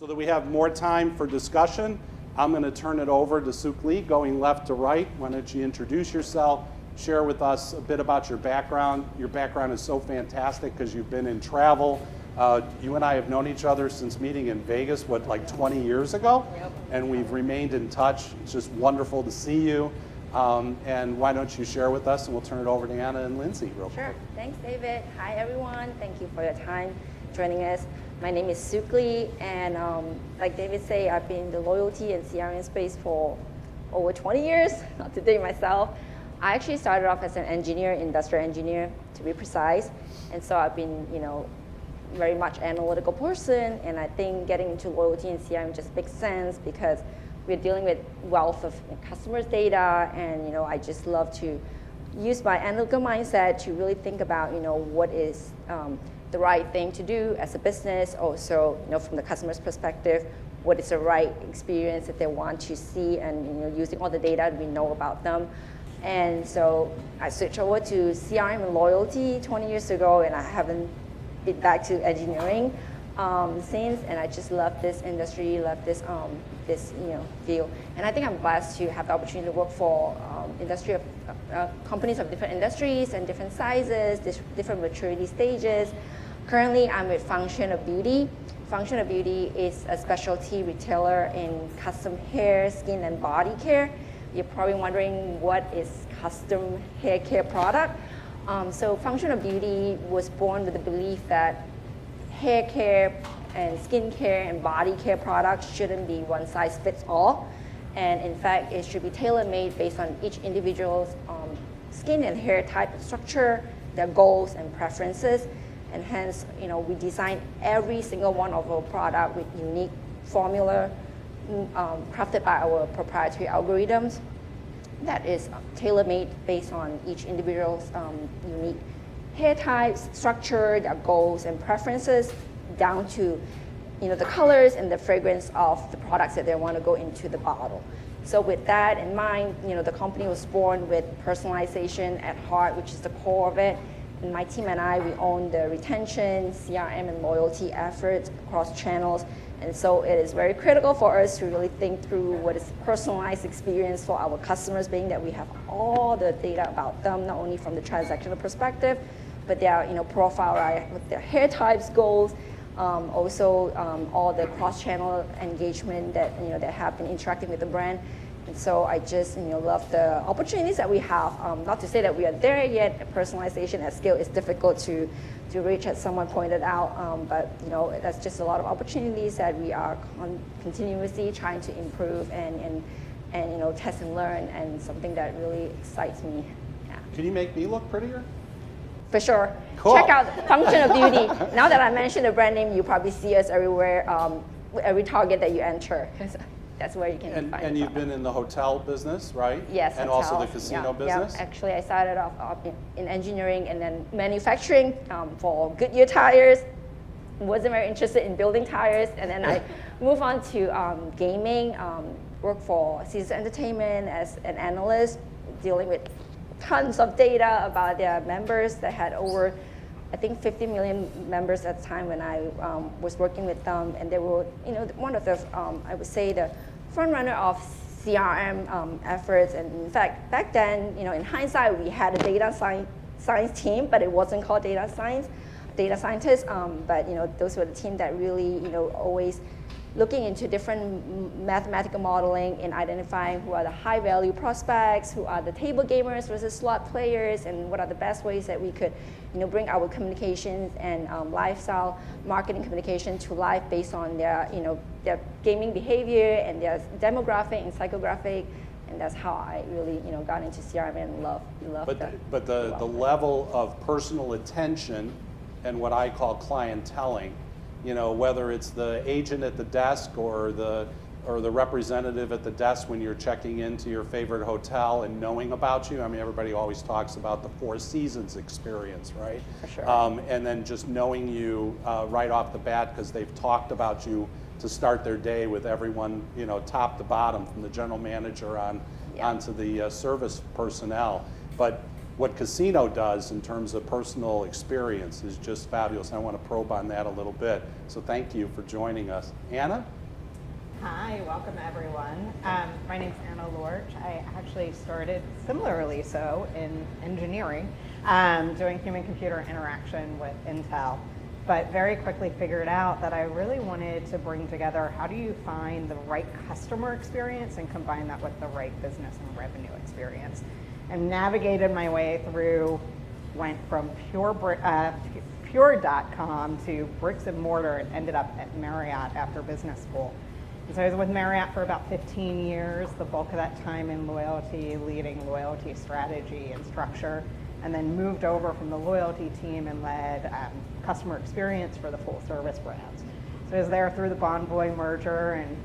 that we have more time for discussion, I'm going to turn it over to Sooklee, going left to right. Why don't you introduce yourself, share with us a bit about your background. Your background is so fantastic because you've been in travel. You and I have known each other since meeting in Vegas, like 20 years ago? Yep. And we've remained in touch. It's just wonderful to see you. And why don't you share with us, and we'll turn it over to Anna and Lindsay real quick. Sure. Thanks, David. Hi, everyone. Thank you for your time joining us. My name is Sooklee, and like David said, I've been in the loyalty and CRM space for over 20 years, not to date myself. I actually started off as an engineer, industrial engineer, to be precise. And so I've been, very much analytical person, and I think getting into loyalty and CRM just makes sense because we're dealing with wealth of customers' data, and I just love to use my analytical mindset to really think about what is the right thing to do as a business. Also, from the customer's perspective, what is the right experience that they want to see, and using all the data we know about them. And so I switched over to CRM and loyalty 20 years ago, and I haven't been back to engineering since. And I just love this industry, love this field. And I think I'm blessed to have the opportunity to work for companies of different industries and different sizes, different maturity stages. Currently, I'm with Function of Beauty. Function of Beauty is a specialty retailer in custom hair, skin, and body care. You're probably wondering what is custom hair care product. So Function of Beauty was born with the belief that hair care and skin care and body care products shouldn't be one size fits all. And in fact, it should be tailor-made based on each individual's skin and hair type and structure, their goals and preferences. And hence, we design every single one of our product with unique formula crafted by our proprietary algorithms that is tailor-made based on each individual's unique hair types, structure, their goals and preferences, down to the colors and the fragrance of the products that they want to go into the bottle. So with that in mind, the company was born with personalization at heart, which is the core of it. And my team and I, we own the retention, CRM, and loyalty efforts across channels. And so it is very critical for us to really think through what is personalized experience for our customers, being that we have all the data about them, not only from the transactional perspective, but their profile, right, with their hair types, goals, also all the cross-channel engagement that they have been interacting with the brand. And so I just love the opportunities that we have. Not to say that we are there yet. Personalization at scale is difficult to reach, as someone pointed out. But that's just a lot of opportunities that we are continuously trying to improve and test and learn, and something that really excites me. Yeah. Can you make me look prettier? For sure. Cool. Check out Function of Beauty. Now that I mentioned the brand name, you probably see us everywhere, every Target that you enter. That's where you can find And you've been in the hotel business, right? Yes, and hotels. also the casino business? Yeah. Actually, I started off in engineering and then manufacturing for Goodyear tires. Wasn't very interested in building tires, and then I moved on to gaming, worked for Caesars Entertainment as an analyst, dealing with tons of data about their members that had over, I think, 50 million members at the time when I was working with them. And they were, one of the, I would say, the front runner of CRM efforts. And in fact, back then, in hindsight, we had a data science team, but it wasn't called data scientists. But those were the team that really, always looking into different mathematical modeling and identifying who are the high value prospects, who are the table gamers versus slot players, and what are the best ways that we could bring our communications and lifestyle marketing communication to life based on their gaming behavior and their demographic and psychographic. And that's how I really got into CRM and love but the level of personal attention and what I call clienteling, whether it's the agent at the desk or the representative at the desk when you're checking into your favorite hotel and knowing about you. I mean, everybody always talks about the Four Seasons experience, right? For sure. And then just knowing you right off the bat because they've talked about you to start their day with everyone, top to bottom, from the general manager onto the service personnel. But what casino does in terms of personal experience is just fabulous. I want to probe on that a little bit. So thank you for joining us. Anna? Hi, welcome everyone. My name's Lorch. I actually started similarly so in engineering, doing human-computer interaction with Intel, but very quickly figured out that I really wanted to bring together how do you find the right customer experience and combine that with the right business and revenue experience. And navigated my way through, went from pure.com to bricks and mortar and ended up at Marriott after business school. And so I was with Marriott for about 15 years, the bulk of that time in loyalty, leading loyalty strategy and structure, and then moved over from the loyalty team and led customer experience for the full service brands. So I was there through the Bonvoy merger and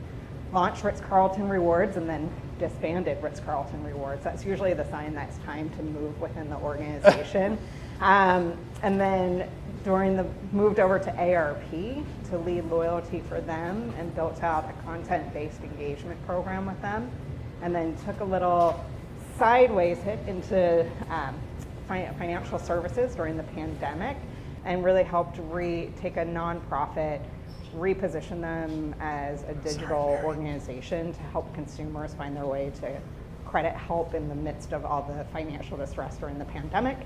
launched Ritz-Carlton Rewards and then disbanded Ritz-Carlton Rewards. That's usually the sign that it's time to move within the organization. And then moved over to ARP to lead loyalty for them and built out a content-based engagement program with them. And then took a little sideways hit into financial services during the pandemic and really helped take a nonprofit, reposition them as a digital organization to help consumers find their way to credit help in the midst of all the financial distress during the pandemic.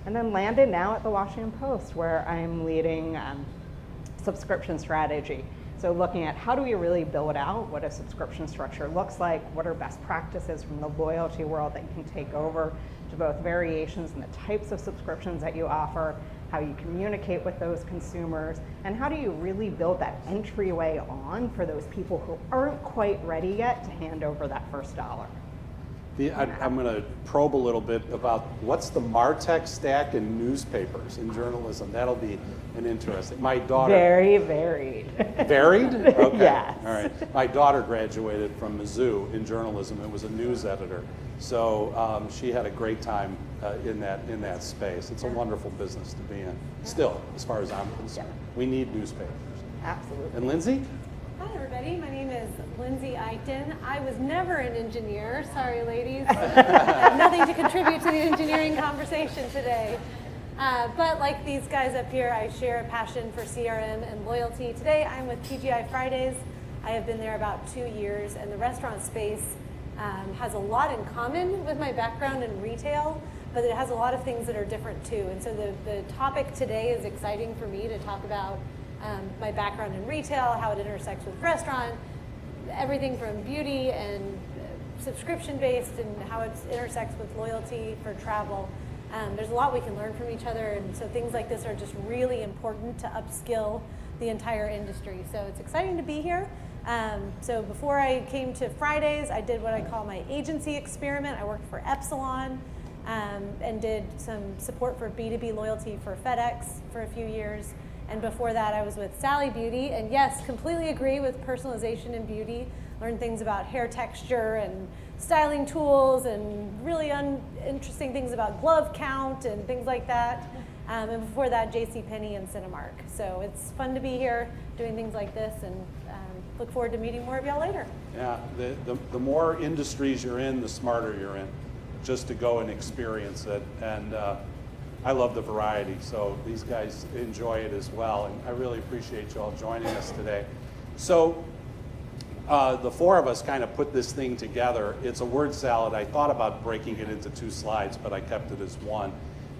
And then landed now at the Washington Post, where I'm leading subscription strategy. So looking at how do we really build out what a subscription structure looks like, what are best practices from the loyalty world that can take over to both variations in the types of subscriptions that you offer, how you communicate with those consumers, and how do you really build that entryway on for those people who aren't quite ready yet to hand over that first dollar. I'm going to probe a little bit about what's the MarTech stack in newspapers, in journalism. That'll be an interesting. My daughter. Very varied. Varied? Okay. Yes. All right. My daughter graduated from Mizzou in journalism and was a news editor. So she had a great time in that space. It's a wonderful business to be in. Still, as far as I'm concerned. We need newspapers. Absolutely. And Lindsay? Hi everybody, my name is Lindsay Eichten. I was never an engineer, sorry ladies. I have nothing to contribute to the engineering conversation today. But like these guys up here, I share a passion for CRM and loyalty. Today I'm with TGI Fridays. I have been there about 2 years, and the restaurant space has a lot in common with my background in retail, but it has a lot of things that are different too. And so the topic today is exciting for me to talk about my background in retail, how it intersects with restaurant, everything from beauty and subscription-based and how it intersects with loyalty for travel. There's a lot we can learn from each other, and so things like this are just really important to upskill the entire industry. So it's exciting to be here. So before I came to Fridays, I did what I call my agency experiment. I worked for Epsilon and did some support for B2B loyalty for FedEx for a few years. And before that, I was with Sally Beauty, and yes, completely agree with personalization in beauty. Learned things about hair texture and styling tools and really interesting things about glove count and things like that. And before that, JCPenney and Cinemark. So it's fun to be here doing things like this, and look forward to meeting more of y'all later. Yeah, the more industries you're in, the smarter you're in, just to go and experience it. And I love the variety, so these guys enjoy it as well, and I really appreciate you all joining us today. So the four of us kind of put this thing together. It's a word salad. I thought about breaking it into 2 slides, but I kept it as one.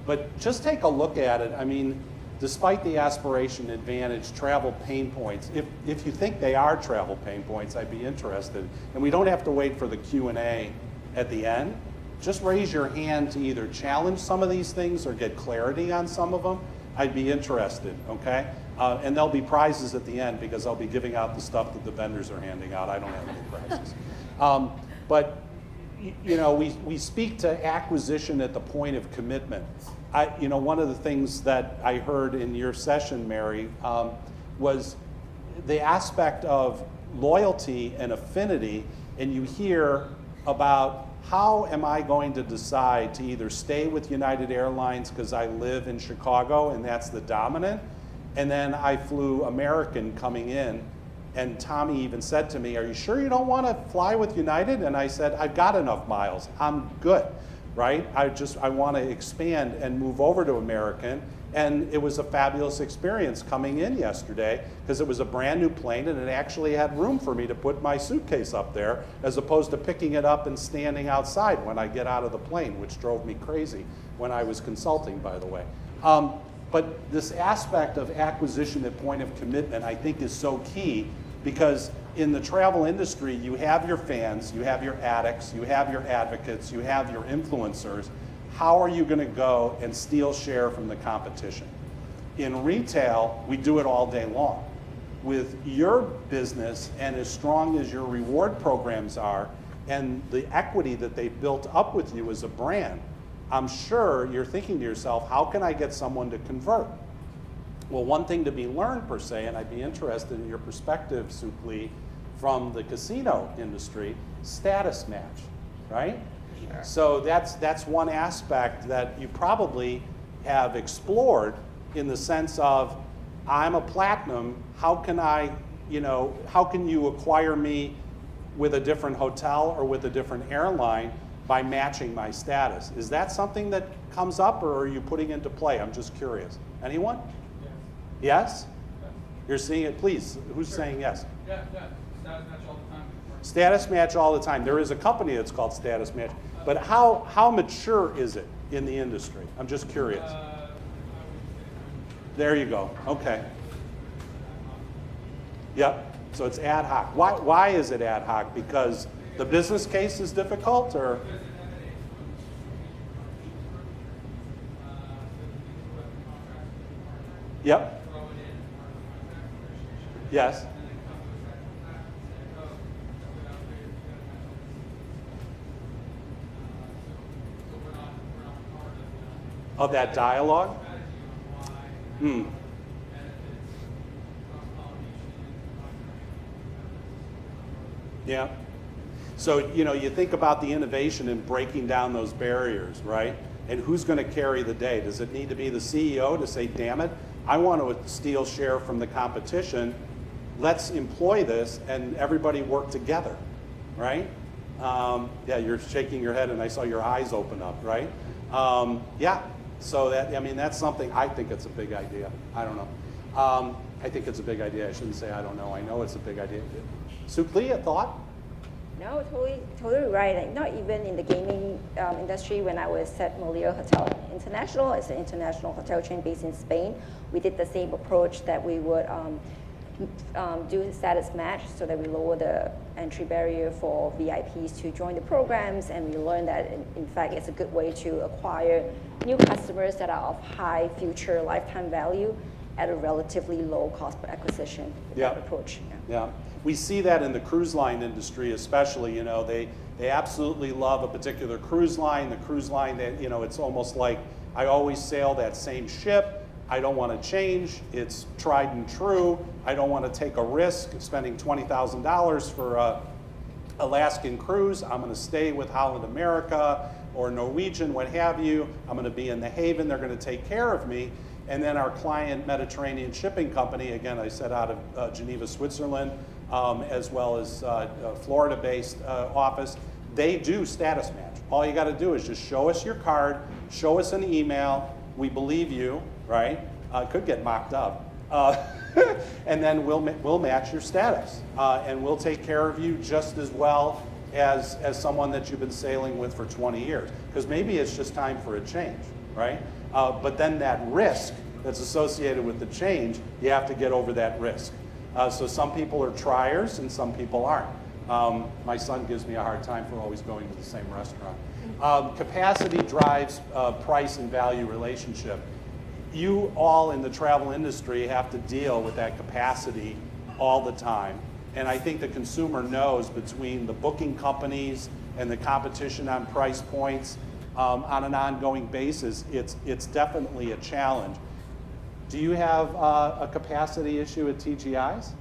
But just take a look at it. I mean, despite the aspiration, advantage, travel pain points, if you think they are travel pain points, I'd be interested. And we don't have to wait for the Q&A at the end. Just raise your hand to either challenge some of these things or get clarity on some of them. I'd be interested, okay? And there'll be prizes at the end because I'll be giving out the stuff that the vendors are handing out. I don't have any prizes. But you know, we speak to acquisition at the point of commitment. One of the things that I heard in your session, Mary, was the aspect of loyalty and affinity, and you hear about how am I going to decide to either stay with United Airlines because I live in Chicago and that's the dominant, and then I flew American coming in, and Tommy even said to me, are you sure you don't want to fly with United? And I said, I've got enough miles, I'm good. right? I want to expand and move over to American. And it was a fabulous experience coming in yesterday because it was a brand new plane and it actually had room for me to put my suitcase up there as opposed to picking it up and standing outside when I get out of the plane, which drove me crazy when I was consulting, by the way. But this aspect of acquisition at point of commitment, I think, is so key because in the travel industry, you have your fans, you have your addicts, you have your advocates, you have your influencers. How are you going to go and steal share from the competition? In retail, we do it all day long. With your business and as strong as your reward programs are and the equity that they've built up with you as a brand, I'm sure you're thinking to yourself, how can I get someone to convert? Well, one thing to be learned per se, and I'd be interested in your perspective, Sooklee, from the casino industry, status match, right? Sure. So that's one aspect that you probably have explored in the sense of, I'm a platinum, how can how can you acquire me with a different hotel or with a different airline by matching my status? Is that something that comes up or are you putting into play? I'm just curious. Anyone? Yes? Yes? You're seeing it, please. Who's saying yes? Yeah, status match all the time. Status match all the time. There is a company that's called Status Match. But how mature is it in the industry? I'm just curious. There you go. Okay. Yep. So it's ad hoc. Why is it ad hoc? Because the business case is difficult, or? Yep. Yes. Of that dialogue? Yeah. So, you think about the innovation and breaking down those barriers, right? And who's going to carry the day? Does it need to be the CEO to say, damn it, I want to steal share from the competition. Let's employ this and everybody work together, right? Yeah, you're shaking your head and I saw your eyes open up, right? Yeah. So that's something, I think it's a big idea. I don't know. I think it's a big idea. I shouldn't say I don't know. I know it's a big idea. Sooklee, a thought? No, totally right. Like, not even in the gaming industry. When I was at Moliere Hotel International, it's an international hotel chain based in Spain. We did the same approach that we would do status match so that we lower the entry barrier for VIPs to join the programs, and we learned that in fact it's a good way to acquire new customers that are of high future lifetime value at a relatively low cost per acquisition with that approach. Yeah. We see that in the cruise line industry especially. They absolutely love a particular cruise line. The cruise line, it's almost like, I always sail that same ship. I don't want to change. It's tried and true. I don't want to take a risk of spending $20,000 for a Alaskan cruise. I'm going to stay with Holland America or Norwegian, what have you. I'm going to be in the haven. They're going to take care of me. And then our client, Mediterranean Shipping Company, again, I said out of Geneva, Switzerland, as well as Florida-based office, they do status match. All you got to do is just show us your card, show us an email. We believe you, right? Could get mocked up. And then we'll match your status. And we'll take care of you just as well as someone that you've been sailing with for 20 years. Because maybe it's just time for a change, right? But then that risk that's associated with the change, you have to get over that risk. So some people are triers and some people aren't. My son gives me a hard time for always going to the same restaurant. Capacity drives price and value relationship. You all in the travel industry have to deal with that capacity all the time. And I think the consumer knows between the booking companies and the competition on price points on an ongoing basis, it's definitely a challenge. Do you have a capacity issue at TGI's?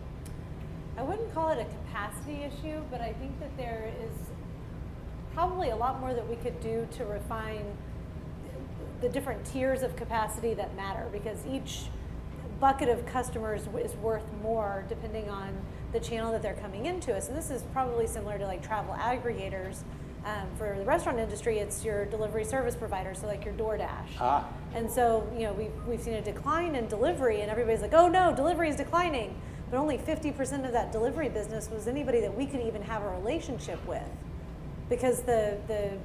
I wouldn't call it a capacity issue, but I think that there is probably a lot more that we could do to refine the different tiers of capacity that matter, because each bucket of customers is worth more depending on the channel that they're coming into us. And this is probably similar to like travel aggregators. For the restaurant industry, it's your delivery service provider, so like your DoorDash. Ah. And so, you know, we've seen a decline in delivery, and everybody's like, oh no, delivery is declining. But only 50% of that delivery business was anybody that we could even have a relationship with. Because the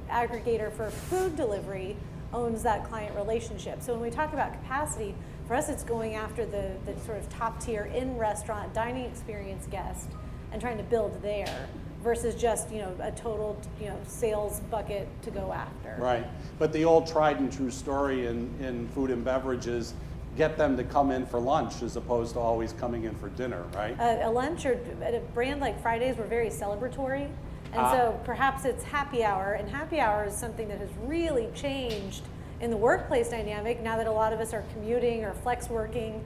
aggregator for food delivery owns that client relationship. So when we talk about capacity, for us it's going after the sort of top tier in-restaurant dining experience guest and trying to build there versus just, you know, a total, you know, sales bucket to go after. Right, but the old tried and true story in food and beverages, get them to come in for lunch as opposed to always coming in for dinner, right? A lunch or at a brand like Fridays, we're very celebratory. And so perhaps it's happy hour, and happy hour is something that has really changed in the workplace dynamic now that a lot of us are commuting or flex working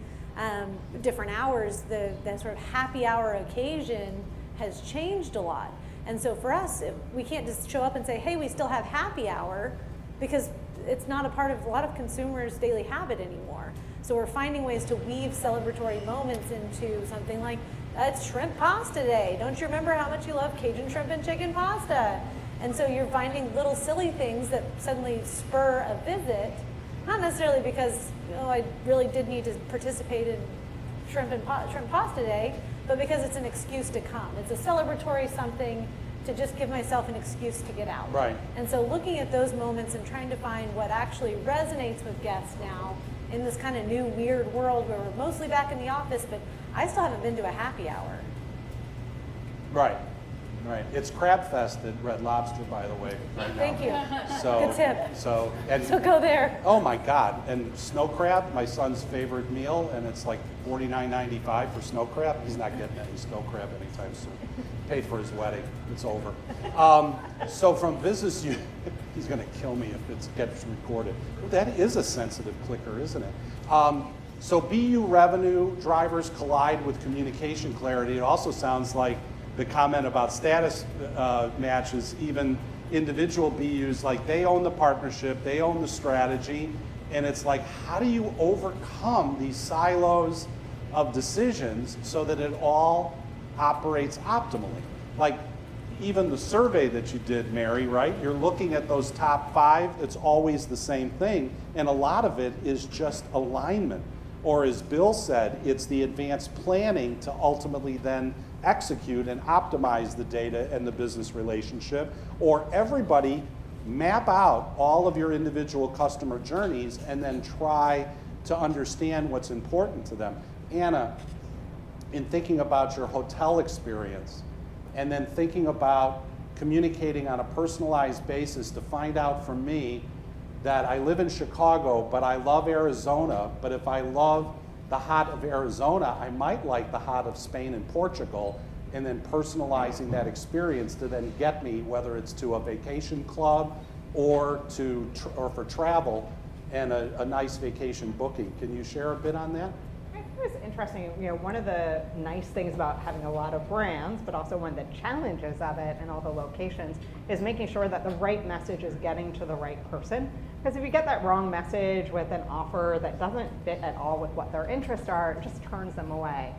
different hours. The sort of happy hour occasion has changed a lot. And so for us, we can't just show up and say, hey, we still have happy hour, because it's not a part of a lot of consumers' daily habit anymore. So we're finding ways to weave celebratory moments into something like, it's shrimp pasta day. Don't you remember how much you love Cajun shrimp and chicken pasta? And so you're finding little silly things that suddenly spur a visit, not necessarily because, you know, I really did need to participate in shrimp pasta day, but because it's an excuse to come. It's a celebratory something to just give myself an excuse to get out. Right. And so looking at those moments and trying to find what actually resonates with guests now in this kind of new weird world where we're mostly back in the office, but I still haven't been to a happy hour. Right, right. It's Crab Fest at Red Lobster, by the way, right now. Thank you. So, Good tip. So go there. Oh my God! And snow crab, my son's favorite meal, and it's like $49.95 for snow crab. He's not getting any snow crab anytime soon. Paid for his wedding. It's over. So from business unit, he's going to kill me if it gets recorded. That is a sensitive clicker, isn't it? So BU revenue drivers collide with communication clarity. It also sounds like the comment about status matches, even individual BUs, like they own the partnership, they own the strategy, and it's like, how do you overcome these silos of decisions so that it all operates optimally? Like even the survey that you did, Mary, right? You're looking at those top 5, it's always the same thing, and a lot of it is just alignment. Or as Bill said, it's the advanced planning to ultimately then execute and optimize the data and the business relationship, or everybody map out all of your individual customer journeys and then try to understand what's important to them. Anna, in thinking about your hotel experience and then thinking about communicating on a personalized basis to find out from me that I live in Chicago, but I love Arizona, but if I love the hot of Arizona, I might like the hot of Spain and Portugal, and then personalizing that experience to then get me, whether it's to a vacation club or for travel and a nice vacation booking. Can you share a bit on that? I think it was interesting. You know, one of the nice things about having a lot of brands, but also one of the challenges of it and all the locations, is making sure that the right message is getting to the right person. Because if you get that wrong message with an offer that doesn't fit at all with what their interests are, it just turns them away.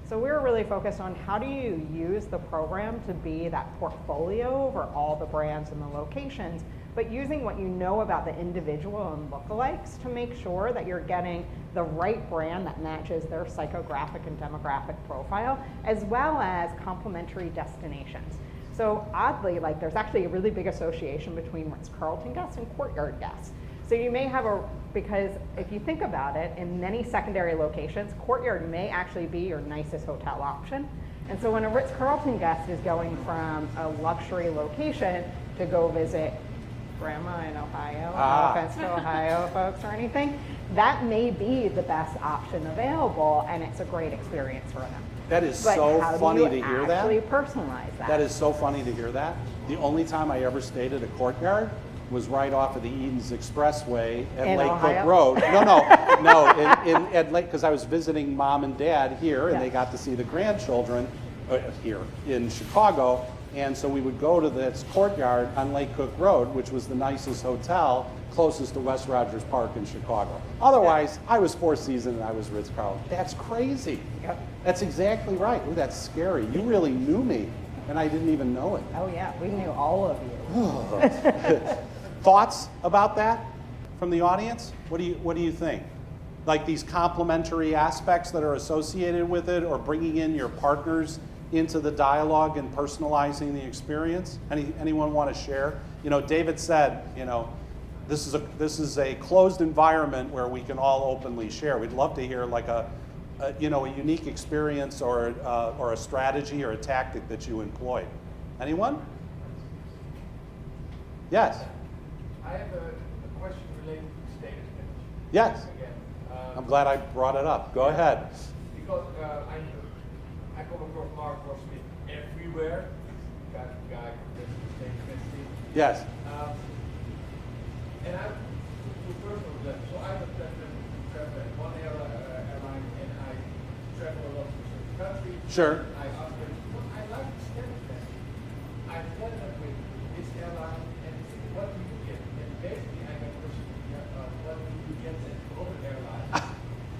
So we were really focused on how do you use the program to be that portfolio for all the brands and the locations, but using what you know about the individual and lookalikes to make sure that you're getting the right brand that matches their psychographic and demographic profile, as well as complementary destinations. So oddly, like there's actually a really big association between Ritz-Carlton guests and Courtyard guests. So you may have because if you think about it, in many secondary locations, Courtyard may actually be your nicest hotel option. And so when a Ritz-Carlton guest is going from a luxury location to go visit grandma in Ohio, no offense to Ohio folks or anything, that may be the best option available, and it's a great experience for them. That is But so how funny do to you hear that. actually personalize that? That is so funny to hear that. The only time I ever stayed at a Courtyard was right off of the Edens Expressway at In Lake Ohio? Cook Road. No, at Lake, because I was visiting mom and dad here, and they got to see the grandchildren here in Chicago. And so we would go to this Courtyard on Lake Cook Road, which was the nicest hotel closest to West Rogers Park in Chicago. Otherwise, I was Four Seasons and I was Ritz-Carlton. That's crazy. Yep. That's exactly right. Ooh, that's scary. You really knew me. and I didn't even know it. Oh yeah, we knew all of you. Thoughts about that from the audience? What do you think? Like these complementary aspects that are associated with it, or bringing in your partners into the dialogue and personalizing the experience? Anyone want to share? You know, David said, you know, this is a closed environment where we can all openly share. We'd love to hear like a unique experience or a strategy or a tactic that you employed. Anyone? Yes. I have a question related to status image. Yes. Again, I'm glad I brought it up. Go ahead. because I come across Mark Smith everywhere. Guy that's the status image. Yes. And I'm to personal level. So I'm a traveler at one airline, and I travel a lot to certain countries. Sure. I ask them, well, I like the status test. I'm partnered with this airline, and what do you get? And basically, I got a question, what do you get at other airlines?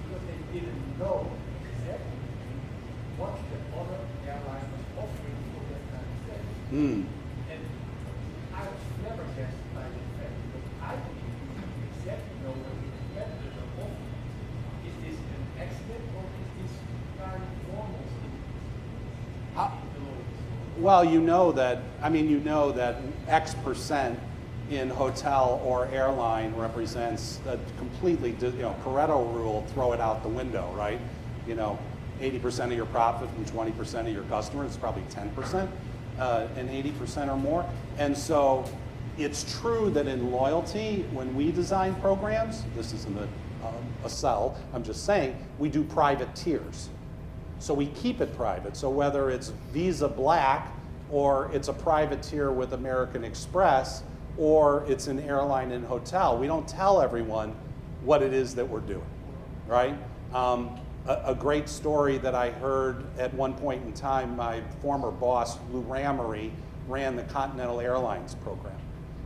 Because they didn't know exactly what the other airline was offering for that kind of test. And I was flabbergasted by the fact because I believe you exactly know what the competitors are offering. Is this an accident or is this kind of normal thing? Well, you know that X percent in hotel or airline represents a completely, Pareto rule, throw it out the window, right? 80% of your profit from 20% of your customers, it's probably 10%, and 80% or more. And so it's true that in loyalty, when we design programs, this isn't a sell, I'm just saying, we do private tiers. So we keep it private. So whether it's Visa Black, or it's a private tier with American Express, or it's an airline and hotel, we don't tell everyone what it is that we're doing, right? A great story that I heard at one point in time, my former boss, Lou Ramery, ran the Continental Airlines program.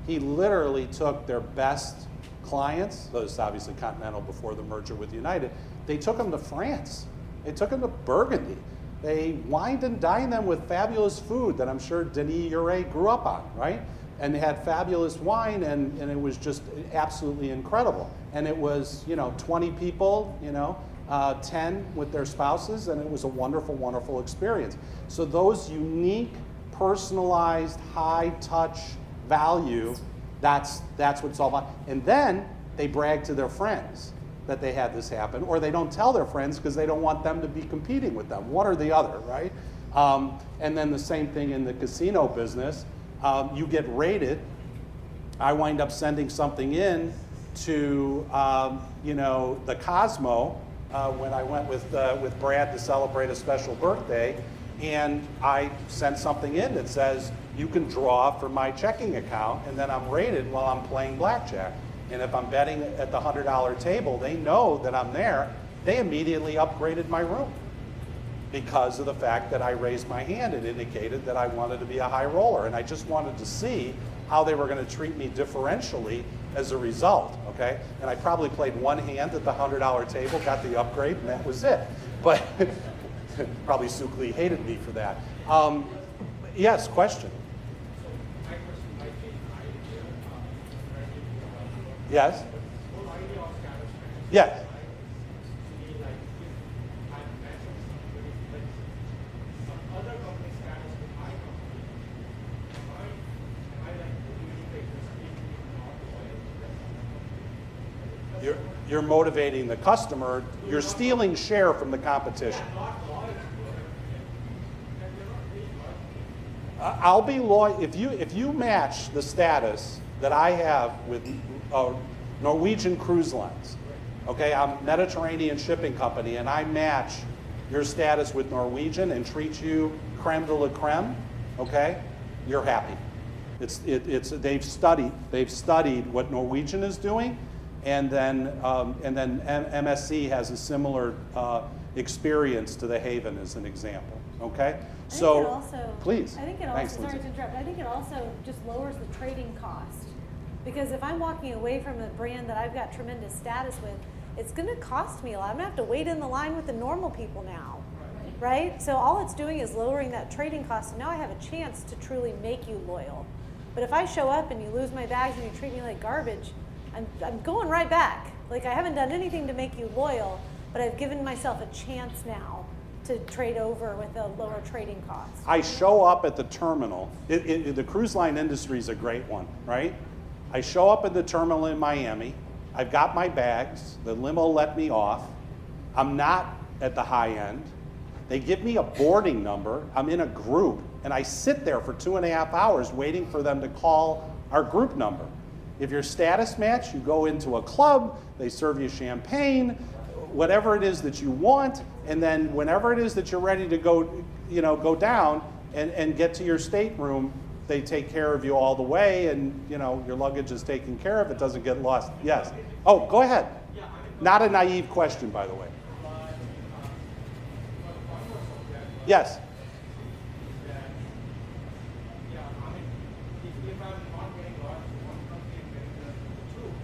He literally took their best clients, those obviously Continental before the merger with United, they took them to France. They took them to Burgundy. They wined and dined them with fabulous food that I'm sure Denis Ure grew up on, right? And they had fabulous wine, and it was just absolutely incredible. And it was, 20 people, 10 with their spouses, and it was a wonderful, wonderful experience. So those unique, personalized, high-touch value, that's what it's all about. And then they brag to their friends that they had this happen, or they don't tell their friends because they don't want them to be competing with them, one or the other, right? And then the same thing in the casino business. You get rated. I wind up sending something in to the Cosmo when I went with Brad to celebrate a special birthday, and I sent something in that says you can draw from my checking account, and then I'm rated while I'm playing blackjack. And if I'm betting at the $100 table, they know that I'm there. They immediately upgraded my room because of the fact that I raised my hand. It indicated that I wanted to be a high roller, and I just wanted to see how they were going to treat me differentially as a result, okay? And I probably played one hand at the $100 table, got the upgrade, and that was it. But probably Sooklee hated me for that. Yes, question? Yes? Yes. You're motivating the customer. You're stealing share from the competition. I'll be loyal if you match the status that I have with Norwegian Cruise Lines. Okay, I'm Mediterranean Shipping Company, and I match your status with Norwegian and treat you creme de la creme. Okay, you're happy. They've studied what Norwegian is doing, and then MSC has a similar experience to the Haven as an example. Okay, so please. I think it also, sorry to interrupt, I think it also just lowers the trading cost. Because if I'm walking away from a brand that I've got tremendous status with, it's going to cost me a lot. I'm going to have to wait in the line with the normal people now. right? So all it's doing is lowering that trading cost, and now I have a chance to truly make you loyal. But if I show up and you lose my bags and you treat me like garbage, I'm going right back. Like, I haven't done anything to make you loyal, but I've given myself a chance now to trade over with a lower trading cost. I show up at the terminal. The cruise line industry is a great one, right? I show up at the terminal in Miami. I've got my bags. The limo let me off. I'm not at the high end. They give me a boarding number. I'm in a group, and I sit there for 2.5 hours waiting for them to call our group number. If you're status match, you go into a club, they serve you champagne, whatever it is that you want, and then whenever it is that you're ready to go down and get to your stateroom, they take care of you all the way, and your luggage is taken care of. It doesn't get lost. Yes. Oh, go ahead. Not a naive question, by the way. Yes.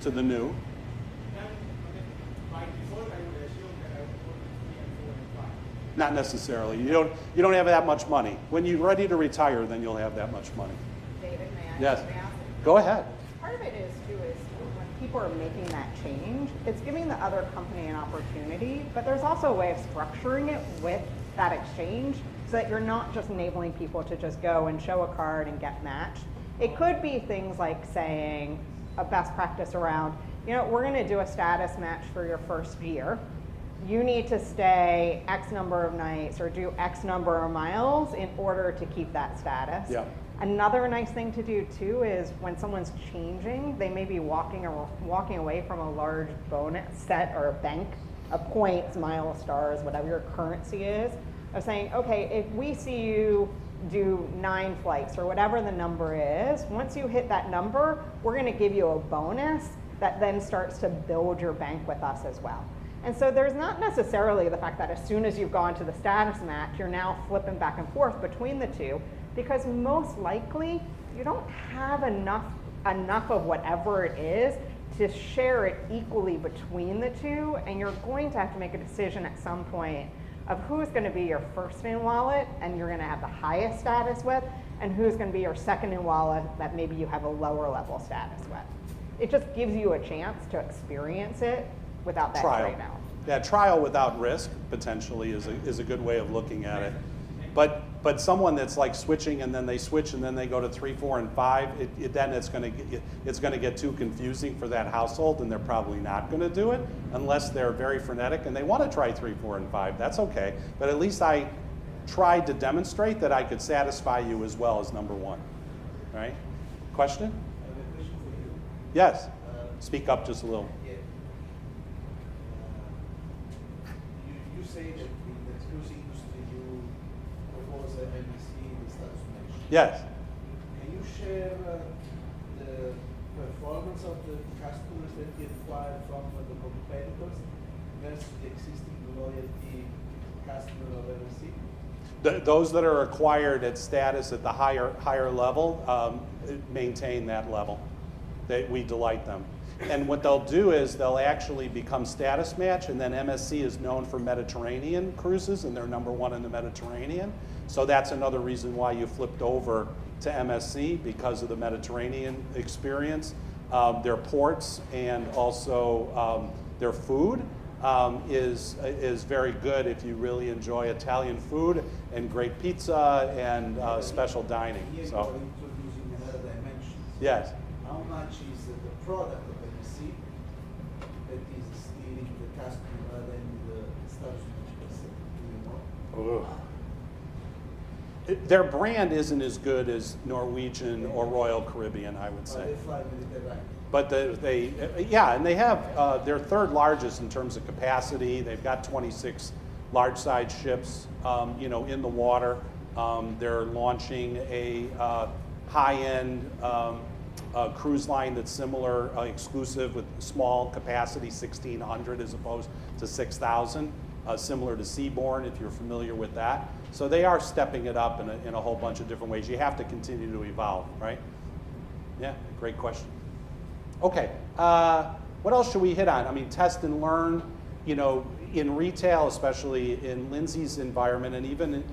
To the new. Not necessarily. You don't have that much money. When you're ready to retire, then you'll have that much money. David, may I? Yes. May I ask? Go ahead. Part of it is too is when people are making that change, it's giving the other company an opportunity, but there's also a way of structuring it with that exchange so that you're not just enabling people to just go and show a card and get matched. It could be things like saying a best practice around, we're going to do a status match for your first year. You need to stay X number of nights or do X number of miles in order to keep that status. Yeah. Another nice thing to do too is when someone's changing, they may be walking away from a large bonus set or a bank of points, miles, stars, whatever your currency is, of saying, okay, if we see you do 9 flights or whatever the number is, once you hit that number, we're going to give you a bonus that then starts to build your bank with us as well. And so there's not necessarily the fact that as soon as you've gone to the status match, you're now flipping back and forth between the two, because most likely you don't have enough of whatever it is to share it equally between the two, and you're going to have to make a decision at some point of who's going to be your first in wallet and you're going to have the highest status with, and who's going to be your second in wallet that maybe you have a lower level status with. It just gives you a chance to experience it without that trade-off. Yeah, trial without risk potentially is a good way of looking at it. But someone that's like switching and then they switch and then they go to 3, 4, and 5, then it's going to get too confusing for that household, and they're probably not going to do it unless they're very frenetic and they want to try 3, 4, and 5. That's okay. But at least I tried to demonstrate that I could satisfy you as well as number one. Right? Question? I have a question for you. Yes. Speak up just a little. Yeah. You say that in the cruise industry you propose a MSC the status match. Yes. Can you share the performance of the customers that you acquired from the competitors versus the existing loyalty customer of MSC? Those that are acquired at status at the higher level maintain that level. We delight them. And what they'll do is they'll actually become status match, and then MSC is known for Mediterranean cruises, and they're number one in the Mediterranean. So that's another reason why you flipped over to MSC, because of the Mediterranean experience. Their ports and also their food is very good if you really enjoy Italian food and great pizza and special dining. Here So you are introducing another dimension. yes. How much is the product of MSC that is stealing the customer rather than the establishment percent? Do you know? Their brand isn't as good as Norwegian or Royal Caribbean, I would But say. they fly Mediterranean. But and they have, they're third largest in terms of capacity. They've got 26 large-size ships, in the water. They're launching a high-end cruise line that's similar, exclusive with small capacity, 1,600 as opposed to 6,000, similar to Seabourn, if you're familiar with that. So they are stepping it up in a whole bunch of different ways. You have to continue to evolve, right? Yeah, great question. Okay, what else should we hit on? I mean, test and learn. in retail, especially in Lindsay's environment, and even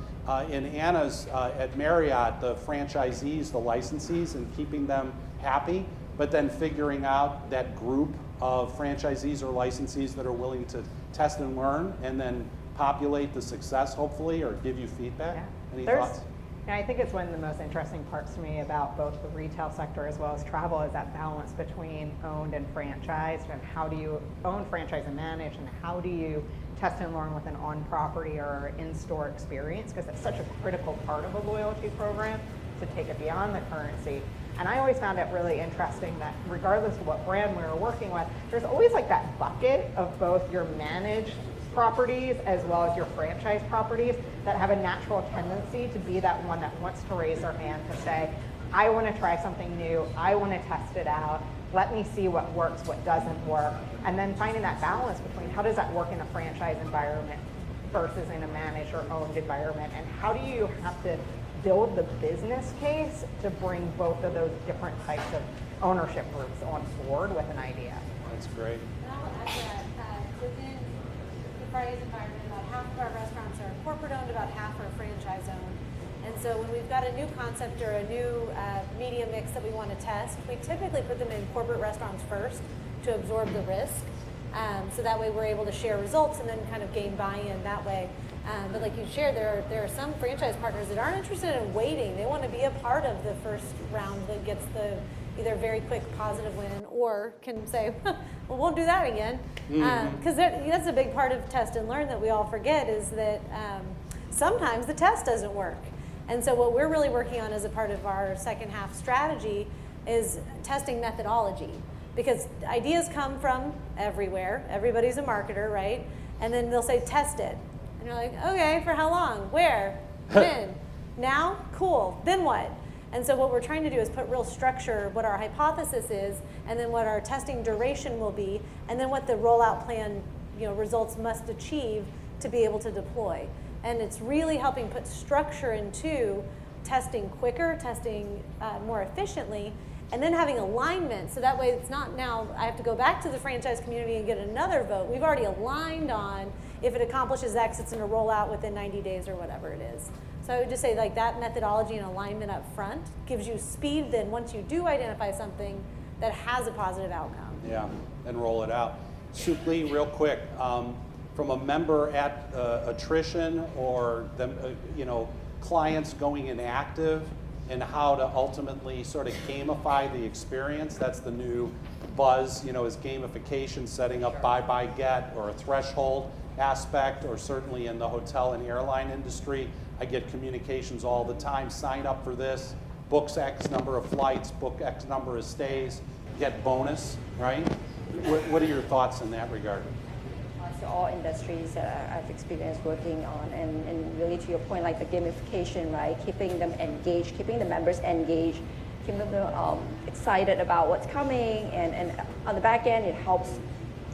in Anna's at Marriott, the franchisees, the licensees, and keeping them happy, but then figuring out that group of franchisees or licensees that are willing to test and learn and then populate the success, hopefully, or give you feedback. Yeah. Any There's- thoughts? And I think it's one of the most interesting parts to me about both the retail sector as well as travel is that balance between owned and franchised, and how do you own, franchise, and manage, and how do you test and learn with an on-property or in-store experience, because it's such a critical part of a loyalty program to take it beyond the currency. And I always found it really interesting that regardless of what brand we were working with, there's always like that bucket of both your managed properties as well as your franchise properties that have a natural tendency to be that one that wants to raise their hand to say, I want to try something new, I want to test it out, let me see what works, what doesn't work, and then finding that balance between how does that work in a franchise environment versus in a managed or owned environment, and how do you have to build the business case to bring both of those different types of ownership groups on board with an idea. That's great. And I'll add to that, within the Fridays environment, about half of our restaurants are corporate owned, about half are franchise owned. And so when we've got a new concept or a new media mix that we want to test, we typically put them in corporate restaurants first to absorb the risk. So that way we're able to share results and then kind of gain buy-in that way. But like you shared, there are some franchise partners that aren't interested in waiting. They want to be a part of the first round that gets the either very quick positive win, or can say, well, won't do that again. Because that's a big part of test and learn that we all forget, is that sometimes the test doesn't work. And so what we're really working on as a part of our second half strategy is testing methodology. Because ideas come from everywhere. Everybody's a marketer, right? And then they'll say, test it. And you're like, okay, for how long? Where? When? Now? Cool. Then what? And so what we're trying to do is put real structure, what our hypothesis is, and then what our testing duration will be, and then what the rollout plan, results must achieve to be able to deploy. And it's really helping put structure into testing quicker, testing more efficiently, and then having alignment, so that way it's not now I have to go back to the franchise community and get another vote. We've already aligned on if it accomplishes X, it's going to roll out within 90 days or whatever it is. So I would just say like that methodology and alignment up front gives you speed then once you do identify something that has a positive outcome. Yeah, and roll it out. Sooklee, real quick, from a member at attrition or them, clients going inactive, and how to ultimately sort of gamify the experience. That's the new buzz, is gamification, setting up buy, get, or a threshold aspect, or certainly in the hotel and airline industry. I get communications all the time, sign up for this, books X number of flights, book X number of stays, get bonus, right? What are your thoughts in that regard? To all industries that I've experienced working on, and really to your point, like the gamification, right? Keeping them engaged, keeping the members engaged, keeping them excited about what's coming, and on the back end, it helps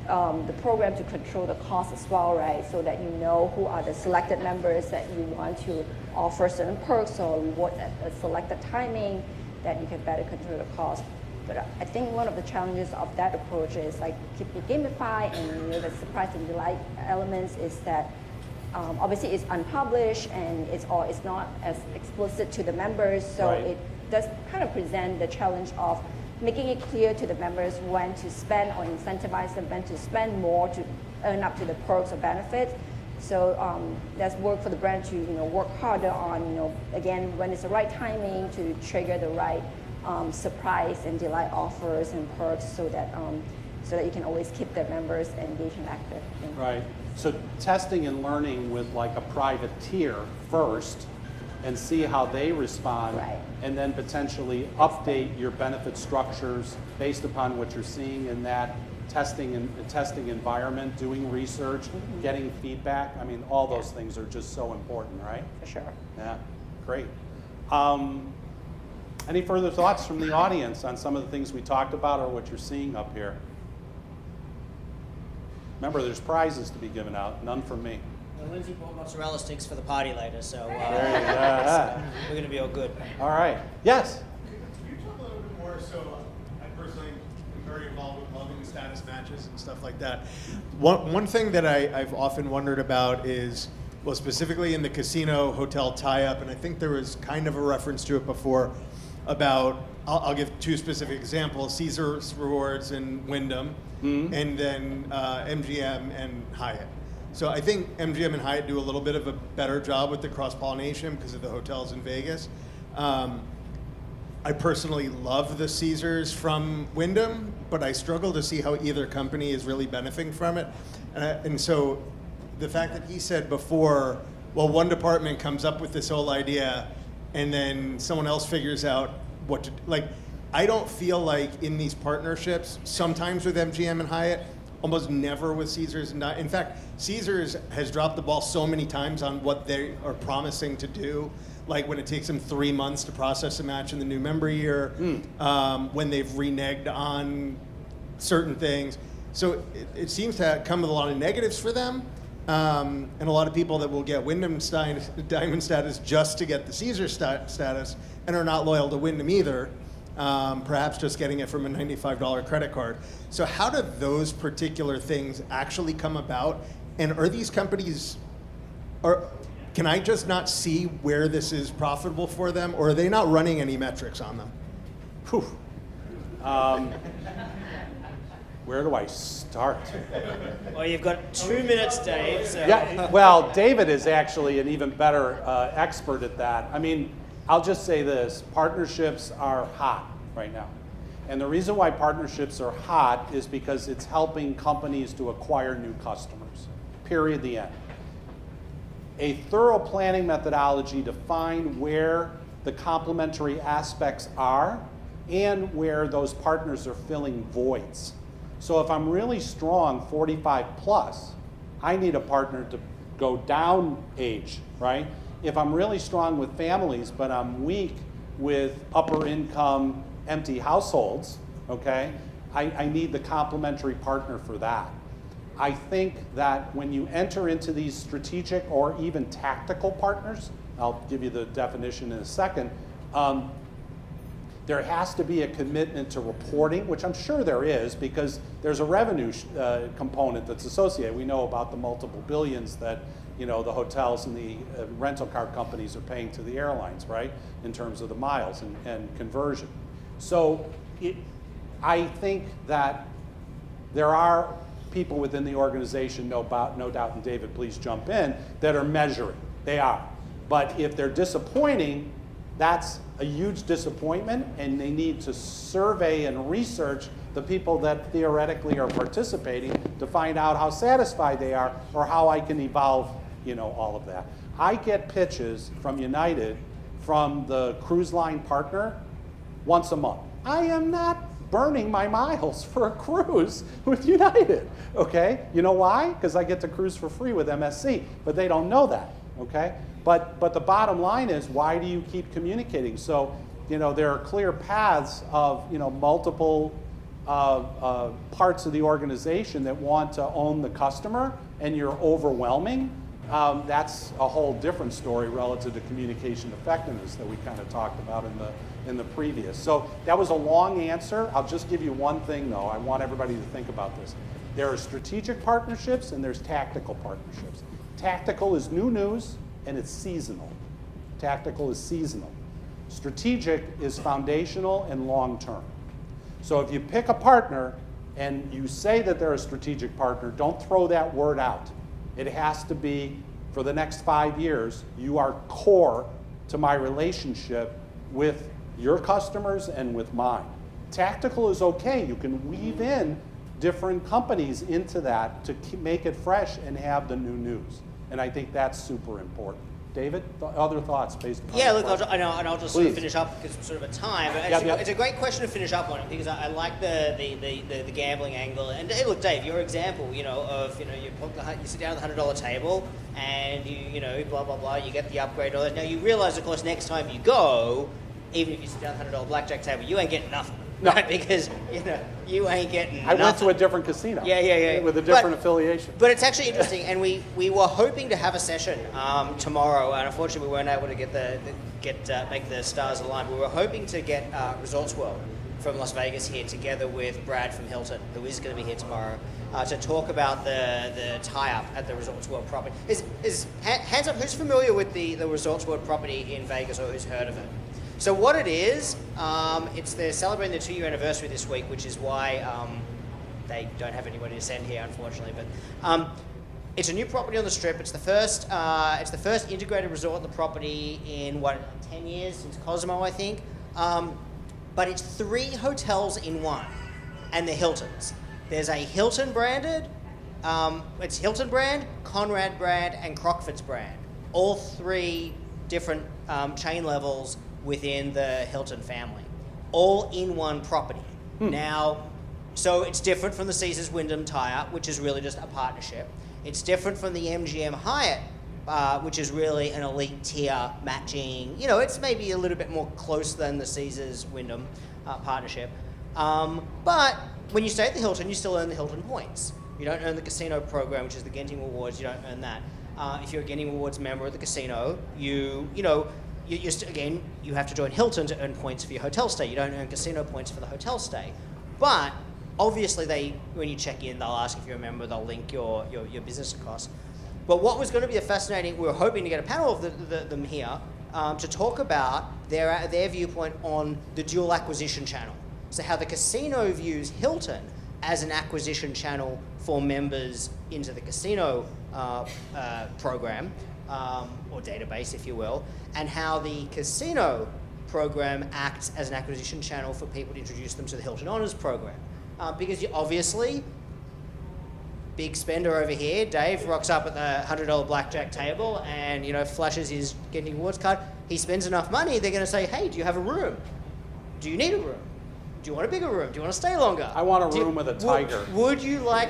the program to control the cost as well, right? So that you know who are the selected members that you want to offer certain perks or reward at a selected timing, that you can better control the cost. But I think one of the challenges of that approach is like keep it gamified, and the surprise and delight elements is that obviously it's unpublished and it's not as explicit to the members, so right. It does kind of present the challenge of making it clear to the members when to spend or incentivize them when to spend more to earn up to the perks or benefits. So that's work for the brand to work harder on again when it's the right timing to trigger the right surprise and delight offers and perks, so that you can always keep their members engaged and active. Right. So testing and learning with like a private tier first, and see how they respond, Right. and then potentially update your benefit structures based upon what you're seeing in that testing environment, doing research, getting feedback. I mean, all those things are just so important, right? For sure. Yeah, great. Any further thoughts from the audience on some of the things we talked about or what you're seeing up here? Remember, there's prizes to be given out, none from me. Well, Lindsay bought mozzarella sticks for the party later, so There you go. we're going to be all good. All right. Yes? Can you talk a little bit more? So I personally am very involved with loving this status matches and stuff like that. One thing that I've often wondered about is, well, specifically in the casino hotel tie-up, and I think there was kind of a reference to it before about, I'll give two specific examples, Caesars Rewards and Wyndham, and then MGM and Hyatt. So I think MGM and Hyatt do a little bit of a better job with the cross-pollination because of the hotels in Vegas. I personally love the Caesars from Wyndham, but I struggle to see how either company is really benefiting from it. And so the fact that he said before, well, one department comes up with this whole idea and then someone else figures out what to, like, I don't feel like in these partnerships, sometimes with MGM and Hyatt, almost never with Caesars. And in fact, Caesars has dropped the ball so many times on what they are promising to do, like when it takes them 3 months to process a match in the new member year, when they've reneged on certain things. So it seems to come with a lot of negatives for them, and a lot of people that will get Wyndham Diamond status just to get the Caesars status and are not loyal to Wyndham either, perhaps just getting it from a $95 credit card. So how do those particular things actually come about? And are these companies, can I just not see where this is profitable for them, or are they not running any metrics on them? Whew. Where do I start? Well, you've got 2 minutes, Dave. So. Yeah, well, David is actually an even better expert at that. I mean, I'll just say this, partnerships are hot right now. And the reason why partnerships are hot is because it's helping companies to acquire new customers, period, the end. A thorough planning methodology to find where the complementary aspects are and where those partners are filling voids. So if I'm really strong 45 plus, I need a partner to go down age, right? If I'm really strong with families, but I'm weak with upper income empty households, okay, I need the complementary partner for that. I think that when you enter into these strategic or even tactical partners, I'll give you the definition in a second, there has to be a commitment to reporting, which I'm sure there is because there's a revenue component that's associated. We know about the multiple billions that the hotels and the rental car companies are paying to the airlines, right, in terms of the miles and conversion. So I think that there are people within the organization, no doubt, and David, please jump in, that are measuring. They are. But if they're disappointing, that's a huge disappointment, and they need to survey and research the people that theoretically are participating to find out how satisfied they are or how I can evolve, all of that. I get pitches from United, from the cruise line partner, once a month. I am not burning my miles for a cruise with United, okay? You know why? Because I get to cruise for free with MSC, but they don't know that, okay? But the bottom line is, why do you keep communicating? So, there are clear paths of, multiple parts of the organization that want to own the customer, and you're overwhelming. That's a whole different story relative to communication effectiveness that we kind of talked about in the previous. So that was a long answer. I'll just give you one thing, though. I want everybody to think about this. There are strategic partnerships and there's tactical partnerships. Tactical is new news and it's seasonal. Tactical is seasonal. Strategic is foundational and long-term. So if you pick a partner and you say that they're a strategic partner, don't throw that word out. It has to be, for the next 5 years, you are core to my relationship with your customers and with mine. Tactical is okay. You can weave in different companies into that to make it fresh and have the new news. And I think that's super important. David, other thoughts based upon Yeah, look, I'll just sort of finish up because sort of a time. But it's a great question to finish up on because I like the gambling angle. And hey, look, Dave, your example, of you sit down at the $100 table and you blah blah blah, you get the upgrade. Now you realize, of course, next time you go, even if you sit down at the $100 blackjack table, you ain't getting nothing. No. Right? Because you ain't getting I nothing. went to a different casino. Yeah. With a different affiliation. But it's actually interesting, and we were hoping to have a session tomorrow, and unfortunately we weren't able to make the stars align. We were hoping to get Resorts World from Las Vegas here, together with Brad from Hilton, who is going to be here tomorrow, to talk about the tie-up at the Resorts World property. Hands up, who's familiar with the Resorts World property in Vegas, or who's heard of it? So what it is, they're celebrating their 2-year anniversary this week, which is why they don't have anybody to send here, unfortunately. But it's a new property on the Strip. It's the first integrated resort on the property in 10 years since Cosmo, I think. But it's 3 hotels in one, and they're Hiltons. There's a Hilton branded, it's Hilton brand, Conrad brand, and Crockford's brand. All 3 different chain levels within the Hilton family, all in one property. Now, so it's different from the Caesars Wyndham tie-up, which is really just a partnership. It's different from the MGM Hyatt, which is really an elite tier matching. It's maybe a little bit more close than the Caesars Wyndham partnership. But when you stay at the Hilton, you still earn the Hilton points. You don't earn the casino program, which is the Genting Rewards. You don't earn that. If you're a Genting Rewards member of the casino, you have to join Hilton to earn points for your hotel stay. You don't earn casino points for the hotel stay. But obviously, when you check in, they'll ask if you're a member. They'll link your business costs. But what was going to be we were hoping to get a panel of them here to talk about their viewpoint on the dual acquisition channel. So how the casino views Hilton as an acquisition channel for members into the casino program, or database, if you will, and how the casino program acts as an acquisition channel for people to introduce them to the Hilton Honors program. Because obviously, big spender over here, Dave rocks up at the $100 blackjack table and flashes his Genting Rewards card. He spends enough money, they're going to say, hey, do you have a room? Do you need a room? Do you want a bigger room? Do you want to stay longer? I want a room with a tiger. Would you like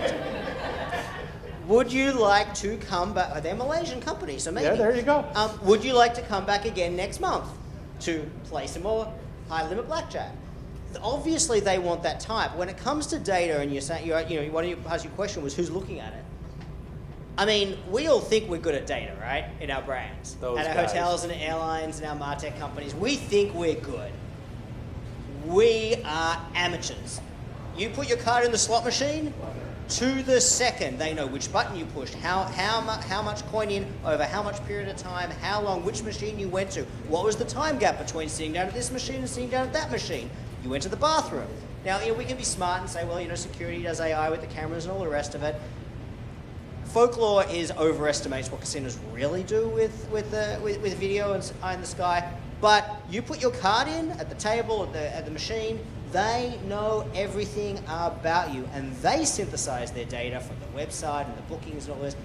to come back? They're a Malaysian company, so maybe. Yeah, there you go. Would you like to come back again next month to play some more high limit blackjack? Obviously, they want that type. When it comes to data, and you're saying, one of you asked your question was who's looking at it. I mean, we all think we're good at data, right? In our brands, Those at our guys. hotels and airlines and our MarTech companies, we think we're good. We are amateurs. You put your card in the slot machine, to the second, they know which button you pushed, how much coin in, over how much period of time, how long, which machine you went to, what was the time gap between sitting down at this machine and sitting down at that machine. You went to the bathroom. Now, we can be smart and say, well, security does AI with the cameras and all the rest of it. Folklore overestimates what casinos really do with video and eye in the sky. But you put your card in at the table, at the machine, they know everything about you, and they synthesize their data from the website and the bookings and all this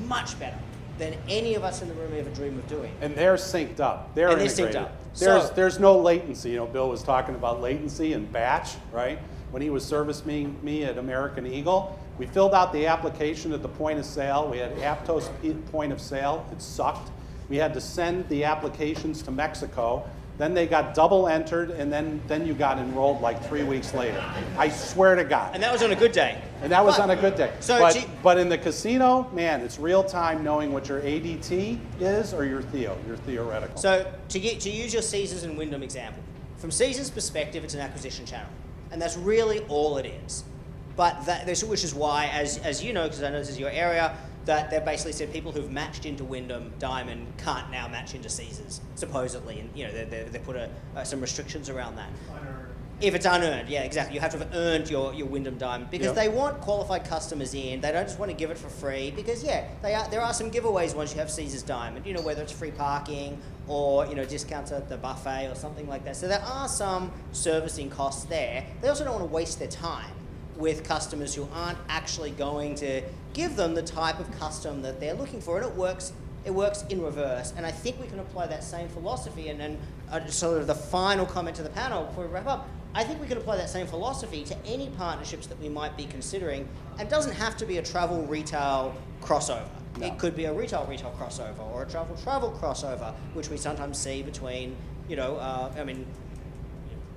much better than any of us in the room ever dream of doing. And they're synced up. They're integrated. Synced up. There's no latency. Bill was talking about latency and batch, right? When he was servicing me at American Eagle, we filled out the application at the point of sale. We had Aptos point of sale. It sucked. We had to send the applications to Mexico. Then they got double entered, and then you got enrolled like 3 weeks later. I swear to God. And that was on a good day. And that was on a good day. So but in the casino, man, it's real time knowing what your ADT is or your theoretical. So to use your Caesars and Wyndham example, from Caesars' perspective, it's an acquisition channel, and that's really all it is. But which is why, as you know, because I know this is your area, that they've basically said people who've matched into Wyndham Diamond can't now match into Caesars, supposedly, and they put some restrictions around that. Unearned. If it's unearned, yeah, exactly. You have to have earned your Wyndham Diamond because Yep. they want qualified customers in. They don't just want to give it for free because there are some giveaways once you have Caesars Diamond. Whether it's free parking or discounts at the buffet or something like that. So there are some servicing costs there. They also don't want to waste their time with customers who aren't actually going to give them the type of custom that they're looking for, and it works in reverse. And I think we can apply that same philosophy, and then sort of the final comment to the panel before we wrap up, I think we can apply that same philosophy to any partnerships that we might be considering, and it doesn't have to be a travel retail crossover. No. It could be a retail crossover or a travel crossover, which we sometimes see between,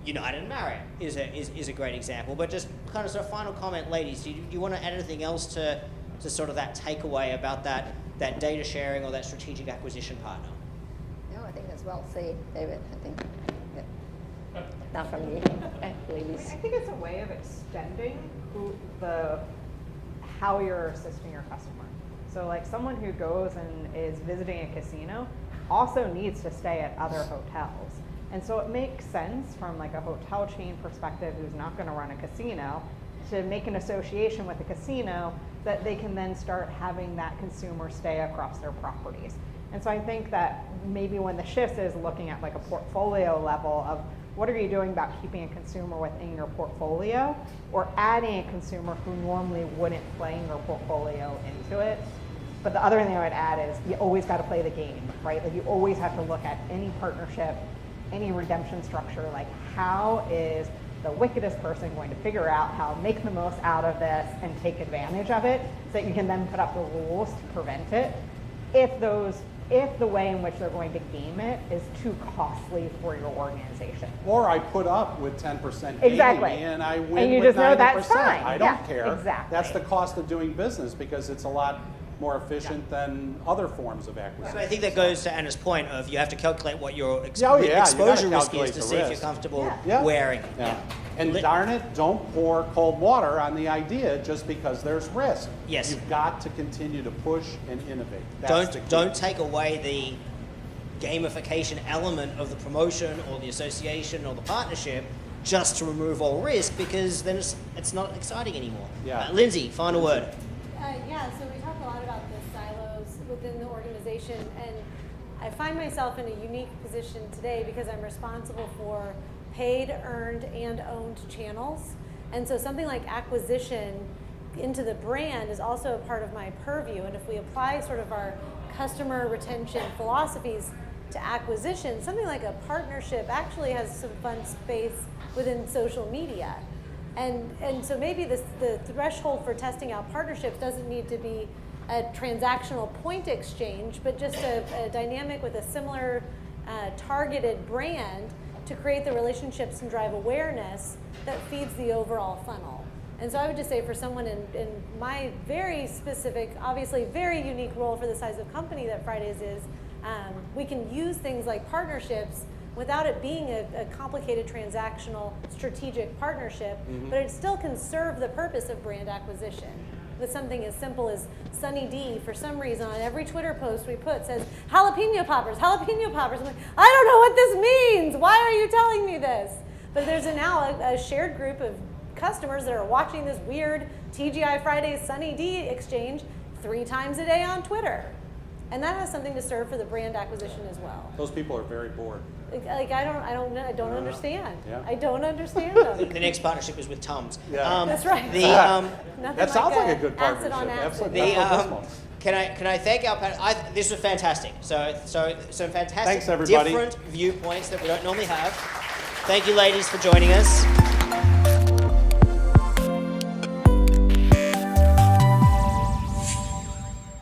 United and Marriott is a great example. But just kind of sort of final comment, ladies, do you want to add anything else to sort of that takeaway about that data sharing or that strategic acquisition partner? No, I think that's well said, David. I think. Yeah. Not from me, ladies. I think it's a way of extending how you're assisting your customer. So like someone who goes and is visiting a casino also needs to stay at other hotels. And so it makes sense from like a hotel chain perspective who's not going to run a casino to make an association with a casino that they can then start having that consumer stay across their properties. And so I think that maybe when the shift is looking at like a portfolio level of what are you doing about keeping a consumer within your portfolio or adding a consumer who normally wouldn't play in your portfolio into it. But the other thing I would add is you always got to play the game, right? Like you always have to look at any partnership, any redemption structure, like how is the wickedest person going to figure out how to make the most out of this and take advantage of it so that you can then put up the rules to prevent it if the way in which they're going to game it is too costly for your organization. Or I put up with 10% gaming Exactly. and I win And you with just know 90%. that's fine. I don't Yeah, care. exactly. That's the cost of doing business because it's a lot more efficient than other forms of acquisition. So I think that goes to Anna's point of you have to calculate what your Oh, yeah, you gotta exposure risk calculate is to the see if you're risk. comfortable Yeah. wearing. Yeah. And darn it, don't pour cold water on the idea just because there's risk. Yes. You've got to continue to push and innovate. That's the key. Don't take away the gamification element of the promotion or the association or the partnership just to remove all risk because then it's not exciting anymore. Yeah. Lindsay, final word. Yeah, so we talk a lot about the silos within the organization, and I find myself in a unique position today because I'm responsible for paid, earned, and owned channels. And so something like acquisition into the brand is also a part of my purview. And if we apply sort of our customer retention philosophies to acquisition, something like a partnership actually has some fun space within social media. And so maybe the threshold for testing out partnerships doesn't need to be a transactional point exchange, but just a dynamic with a similar targeted brand to create the relationships and drive awareness that feeds the overall funnel. And so I would just say for someone in my very specific, obviously very unique role for the size of company that Fridays is, we can use things like partnerships without it being a complicated transactional strategic partnership, but it still can serve the purpose of brand acquisition. With something as simple as Sunny D, for some reason, on every Twitter post we put says, jalapeno poppers, jalapeno poppers. I'm like, I don't know what this means. Why are you telling me this? But there's now a shared group of customers that are watching this weird TGI Fridays Sunny D exchange 3 times a day on Twitter. And that has something to serve for the brand acquisition as well. Those people are very bored. Like I don't understand. Yeah. I don't understand them. The next partnership is with Tums. Yeah. That's right. Nothing That sounds like a good acid partnership. on acid. Absolutely. The, Pepto-Bismol. can I thank our panel? This was fantastic. So some fantastic Thanks, everybody. different viewpoints that we don't normally have. Thank you, ladies, for joining us.